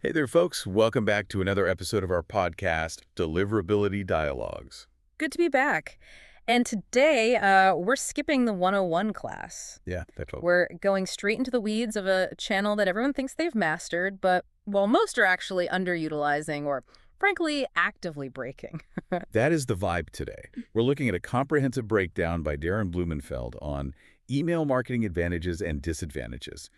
Hey there, folks. Welcome back to another episode of our podcast, Deliverability Dialogues. Good to be back. And today, we're skipping the 101 class. Yeah, that's all. We're going straight into the weeds of a channel that everyone thinks they've mastered, but, well, most are actually underutilizing or, frankly, actively breaking. That is the vibe today. We're looking at a comprehensive breakdown by Darren Blumenfeld on email marketing advantages and disadvantages.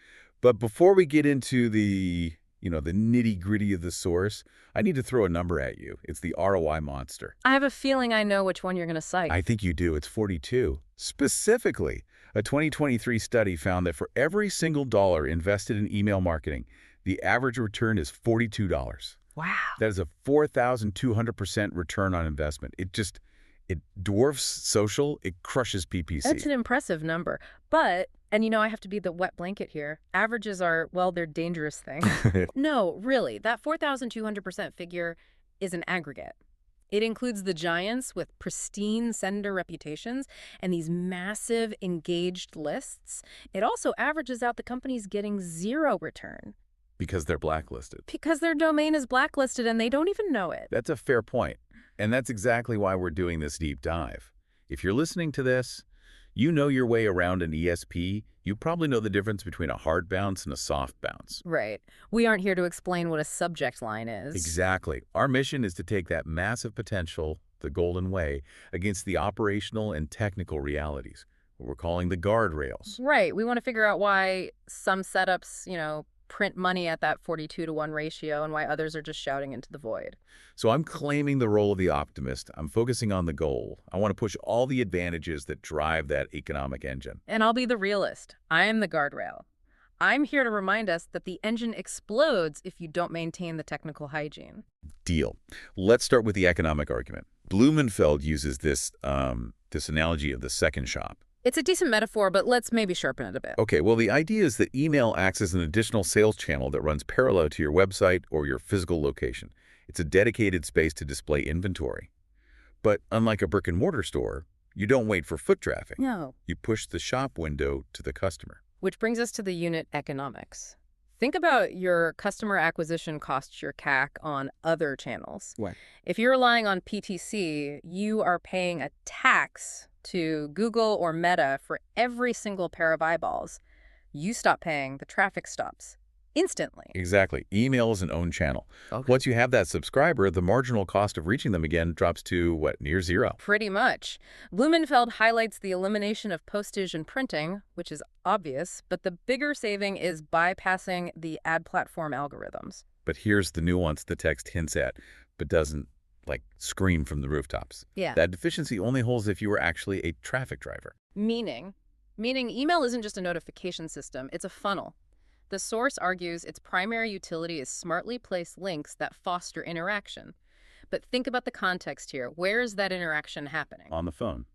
But before we get into the nitty-gritty of the source, I need to throw a number at you. It's the ROI monster. I have a feeling I know which one you're going to cite. I think you do. It's 42. Specifically, a 2023 study found that for every single dollar invested in email marketing, the average return is $42. Wow. That is a 4,200% return on investment. It dwarfs social. It crushes PPC. That's an impressive number. But, and I have to be the wet blanket here. Averages are, well, they're dangerous things. No, really, that 4,200% figure is an aggregate. It includes the giants with pristine sender reputations and these massive engaged lists. It also averages out the companies getting zero return. Because they're blacklisted. Because their domain is blacklisted and they don't even know it. That's a fair point. And that's exactly why we're doing this deep dive. If you're listening to this, you know your way around an ESP. You probably know the difference between a hard bounce and a soft bounce. Right. We aren't here to explain what a subject line is. Exactly. Our mission is to take that massive potential, the golden way, against the operational and technical realities, what we're calling the guardrails. Right. We want to figure out why some setups, print money at that 42-to-1 ratio and why others are just shouting into the void. So I'm claiming the role of the optimist. I'm focusing on the goal. I want to push all the advantages that drive that economic engine. And I'll be the realist. I am the guardrail. I'm here to remind us that the engine explodes if you don't maintain the technical hygiene. Deal. Let's start with the economic argument. Blumenfeld uses this analogy of the second shop. It's a decent metaphor, but let's maybe sharpen it a bit. Okay, well, the idea is that email acts as an additional sales channel that runs parallel to your website or your physical location. It's a dedicated space to display inventory. But unlike a brick-and-mortar store, you don't wait for foot traffic. No. You push the shop window to the customer. Which brings us to the unit economics. Think about your customer acquisition costs, your CAC, on other channels. What? If you're relying on PTC, you are paying a tax to Google or Meta for every single pair of eyeballs. You stop paying, the traffic stops instantly. Exactly. Email is an own channel. Okay. Once you have that subscriber, the marginal cost of reaching them again drops to, what, near zero? Pretty much. Blumenfeld highlights the elimination of postage and printing, which is obvious, but the bigger saving is bypassing the ad platform algorithms. But here's the nuance the text hints at, but doesn't scream from the rooftops. Yeah. That deficiency only holds if you were actually a traffic driver. Meaning email isn't just a notification system, it's a funnel. The source argues its primary utility is smartly placed links that foster interaction. But think about the context here. Where is that interaction happening? On the phone.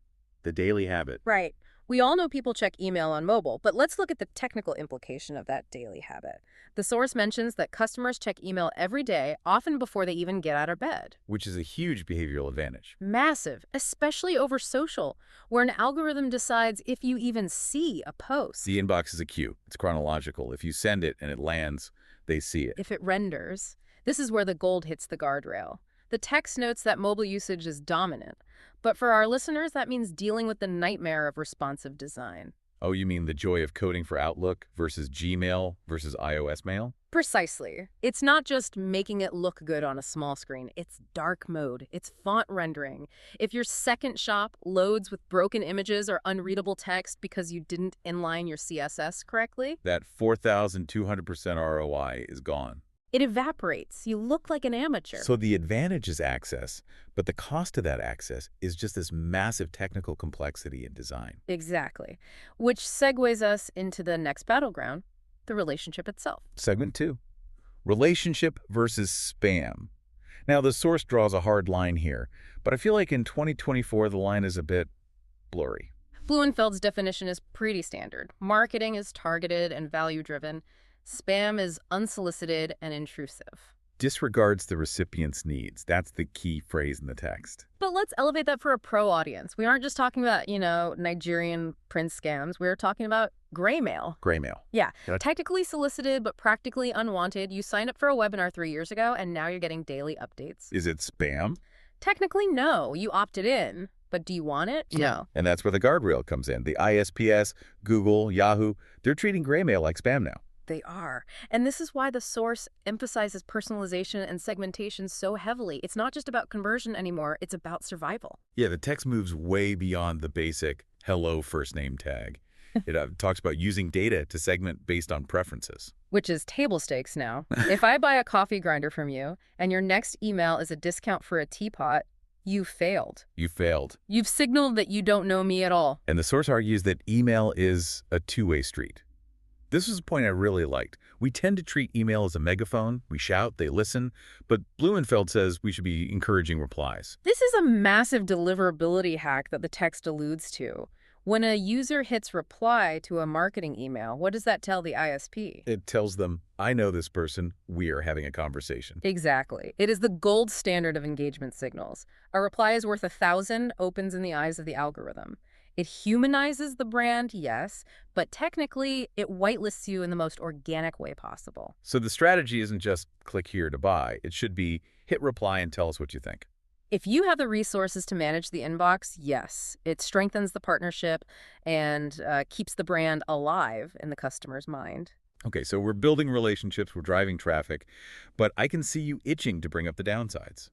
The daily habit. Right. We all know people check email on mobile, but let's look at the technical implication of that daily habit. The source mentions that customers check email every day, often before they even get out of bed. Which is a huge behavioral advantage. Massive, especially over social, where an algorithm decides if you even see a post. The inbox is a queue. It's chronological. If you send it and it lands, they see it. If it renders, this is where the gold hits the guardrail. The text notes that mobile usage is dominant. But for our listeners, that means dealing with the nightmare of responsive design. Oh, you mean the joy of coding for Outlook versus Gmail versus iOS Mail? Precisely. It's not just making it look good on a small screen. It's dark mode. It's font rendering. If your second shop loads with broken images or unreadable text because you didn't inline your CSS correctly, That 4,200% ROI is gone. it evaporates. You look like an amateur. So the advantage is access, but the cost of that access is just this massive technical complexity in design. Exactly. Which segues us into the next battleground, the relationship itself. Segment 2. Relationship versus spam. Now, the source draws a hard line here, but I feel like in 2024 the line is a bit blurry. Blumenfeld's definition is pretty standard. Marketing is targeted and value-driven. Spam is unsolicited and intrusive. Disregards the recipient's needs. That's the key phrase in the text. But let's elevate that for a pro audience. We aren't just talking about, Nigerian prince scams. We're talking about Gray mail. Gray mail. Yeah, Yeah. technically solicited but practically unwanted. You signed up for a webinar 3 years ago, and now you're getting daily updates. Is it spam? Technically, no. You opted in. But do you want it? No. And that's where the guardrail comes in. The ISPs, Google, Yahoo, they're treating gray mail like spam now. They are. And this is why the source emphasizes personalization and segmentation so heavily. It's not just about conversion anymore. It's about survival. Yeah, the text moves way beyond the basic hello first name tag. It talks about using data to segment based on preferences. Which is table stakes now. If I buy a coffee grinder from you and your next email is a discount for a teapot, you failed. You failed. You've signaled that you don't know me at all. And the source argues that email is a two-way street. This was a point I really liked. We tend to treat email as a megaphone. We shout, they listen. But Blumenfeld says we should be encouraging replies. This is a massive deliverability hack that the text alludes to. When a user hits reply to a marketing email, what does that tell the ISP? It tells them, I know this person. We are having a conversation. Exactly. It is the gold standard of engagement signals. A reply is worth 1,000 opens in the eyes of the algorithm. It humanizes the brand, yes, but technically it whitelists you in the most organic way possible. So the strategy isn't just click here to buy. It should be hit reply and tell us what you think. If you have the resources to manage the inbox, yes, it strengthens the partnership and keeps the brand alive in the customer's mind. Okay, so we're building relationships, we're driving traffic, but I can see you itching to bring up the downsides.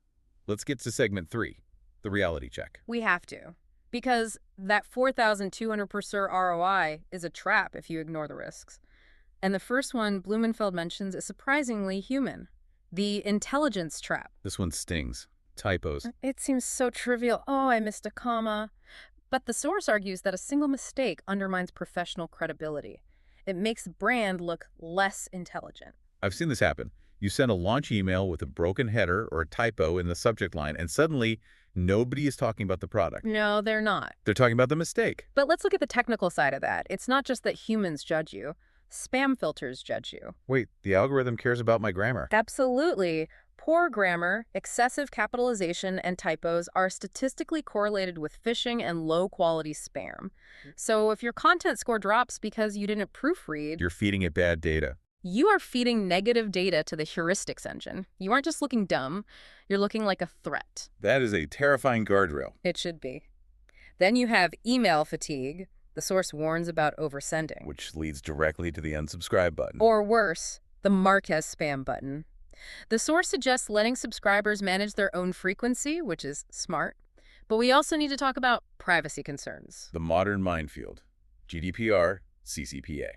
Let's get to segment 3, the reality check. We have to. Because that 4,200 per SER ROI is a trap if you ignore the risks. And the first one Blumenfeld mentions is surprisingly human. The intelligence trap. This one stings. Typos. It seems so trivial. Oh, I missed a comma. But the source argues that a single mistake undermines professional credibility. It makes the brand look less intelligent. I've seen this happen. You send a launch email with a broken header or a typo in the subject line, and suddenly nobody is talking about the product. No, they're not. They're talking about the mistake. But let's look at the technical side of that. It's not just that humans judge you. Spam filters judge you. Wait, the algorithm cares about my grammar. Absolutely. Poor grammar, excessive capitalization, and typos are statistically correlated with phishing and low-quality spam. So if your content score drops because you didn't proofread, You're feeding it bad data. you are feeding negative data to the heuristics engine. You aren't just looking dumb, you're looking like a threat. That is a terrifying guardrail. It should be. Then you have email fatigue. The source warns about oversending. Which leads directly to the unsubscribe button. Or worse, the mark as spam button. The source suggests letting subscribers manage their own frequency, which is smart. But we also need to talk about privacy concerns. The modern minefield. GDPR, CCPA.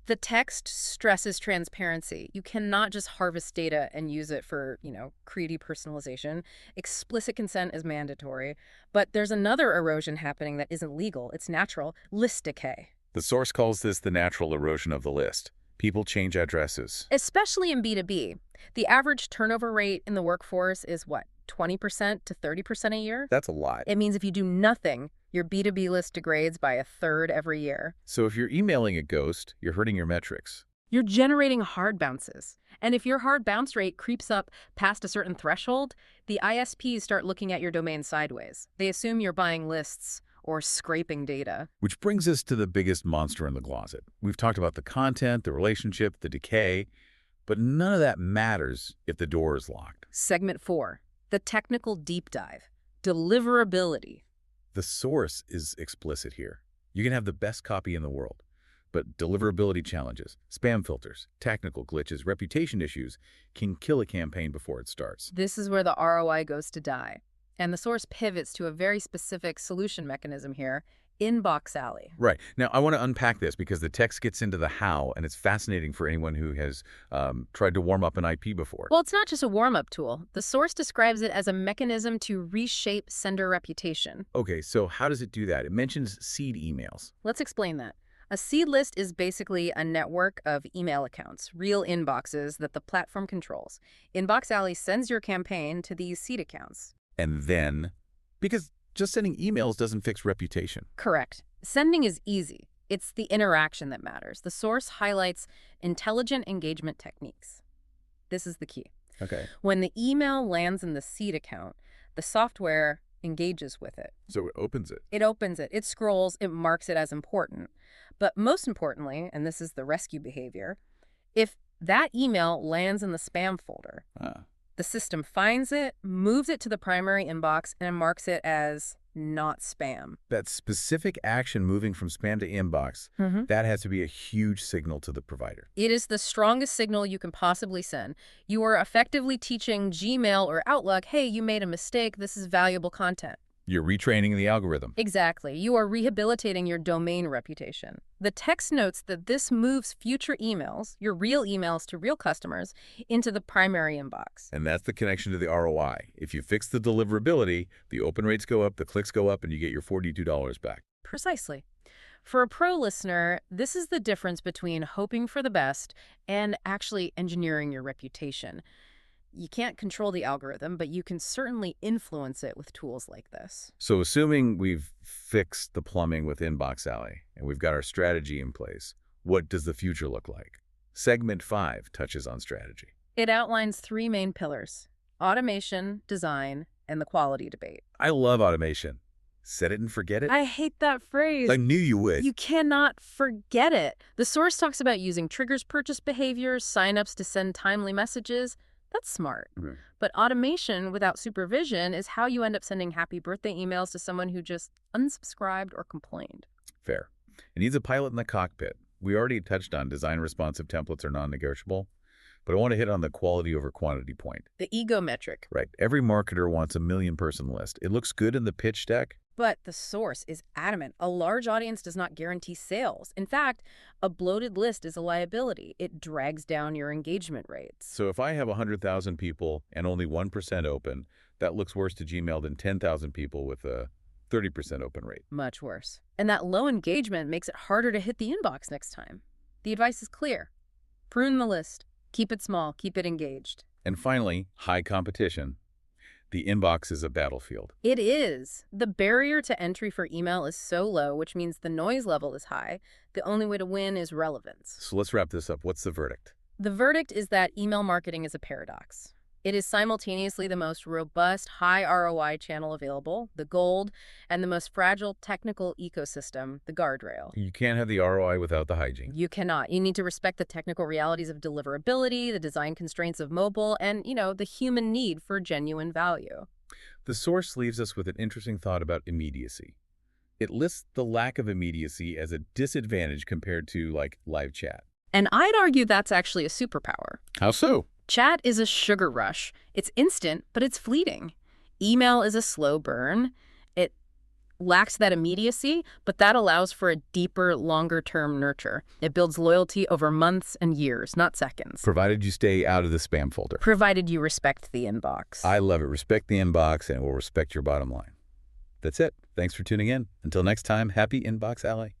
The text stresses transparency. You cannot just harvest data and use it for, greedy personalization. Explicit consent is mandatory. But there's another erosion happening that isn't legal. It's natural. List decay. The source calls this the natural erosion of the list. People change addresses. Especially in B2B. The average turnover rate in the workforce is what, 20% to 30% a year? That's a lot. It means if you do nothing, your B2B list degrades by 1/3 every year. So if you're emailing a ghost, you're hurting your metrics. You're generating hard bounces. And if your hard bounce rate creeps up past a certain threshold, the ISPs start looking at your domain sideways. They assume you're buying lists or scraping data. Which brings us to the biggest monster in the closet. We've talked about the content, the relationship, the decay, but none of that matters if the door is locked. Segment 4, the technical deep dive, deliverability. The source is explicit here. You can have the best copy in the world, but deliverability challenges, spam filters, technical glitches, reputation issues can kill a campaign before it starts. This is where the ROI goes to die. And the source pivots to a very specific solution mechanism here, Inbox Alley. Right. Now, I want to unpack this because the text gets into the how, and it's fascinating for anyone who has tried to warm up an IP before. Well, it's not just a warm-up tool. The source describes it as a mechanism to reshape sender reputation. Okay, so how does it do that? It mentions seed emails. Let's explain that. A seed list is basically a network of email accounts, real inboxes that the platform controls. Inbox Alley sends your campaign to these seed accounts. And then, because just sending emails doesn't fix reputation. Correct. Sending is easy. It's the interaction that matters. The source highlights intelligent engagement techniques. This is the key. Okay. When the email lands in the seed account, the software engages with it. So it opens it. It opens it, it scrolls, it marks it as important. But most importantly, and this is the rescue behavior, if that email lands in the spam folder, the system finds it, moves it to the primary inbox, and marks it as not spam. That specific action moving from spam to inbox, that has to be a huge signal to the provider. It is the strongest signal you can possibly send. You are effectively teaching Gmail or Outlook, hey, you made a mistake, this is valuable content. You're retraining the algorithm. Exactly. You are rehabilitating your domain reputation. The text notes that this moves future emails, your real emails to real customers, into the primary inbox. And that's the connection to the ROI. If you fix the deliverability, the open rates go up, the clicks go up, and you get your $42 back. Precisely. For a pro listener, this is the difference between hoping for the best and actually engineering your reputation. You can't control the algorithm, but you can certainly influence it with tools like this. So assuming we've fixed the plumbing with Inbox Alley and we've got our strategy in place, what does the future look like? Segment 5 touches on strategy. It outlines 3 main pillars: automation, design, and the quality debate. I love automation. Set it and forget it? I hate that phrase. I knew you would. You cannot forget it. The source talks about using triggers purchase behaviors, signups to send timely messages. That's smart. But automation without supervision is how you end up sending happy birthday emails to someone who just unsubscribed or complained. Fair. It needs a pilot in the cockpit. We already touched on design responsive templates are non-negotiable, but I want to hit on the quality over quantity point. The ego metric. Right. Every marketer wants a million-person list. It looks good in the pitch deck. But the source is adamant. A large audience does not guarantee sales. In fact, a bloated list is a liability. It drags down your engagement rates. So if I have 100,000 people and only 1% open, that looks worse to Gmail than 10,000 people with a 30% open rate. Much worse. And that low engagement makes it harder to hit the inbox next time. The advice is clear. Prune the list. Keep it small. Keep it engaged. And finally, high competition. The inbox is a battlefield. It is. The barrier to entry for email is so low, which means the noise level is high. The only way to win is relevance. So let's wrap this up. What's the verdict? The verdict is that email marketing is a paradox. It is simultaneously the most robust, high ROI channel available, the gold, and the most fragile technical ecosystem, the guardrail. You can't have the ROI without the hygiene. You cannot. You need to respect the technical realities of deliverability, the design constraints of mobile, and, the human need for genuine value. The source leaves us with an interesting thought about immediacy. It lists the lack of immediacy as a disadvantage compared to, live chat. And I'd argue that's actually a superpower. How so? Chat is a sugar rush. It's instant, but it's fleeting. Email is a slow burn. It lacks that immediacy, but that allows for a deeper, longer-term nurture. It builds loyalty over months and years, not seconds. Provided you stay out of the spam folder. Provided you respect the inbox. I love it. Respect the inbox, and it will respect your bottom line. That's it. Thanks for tuning in. Until next time, happy Inbox Alley.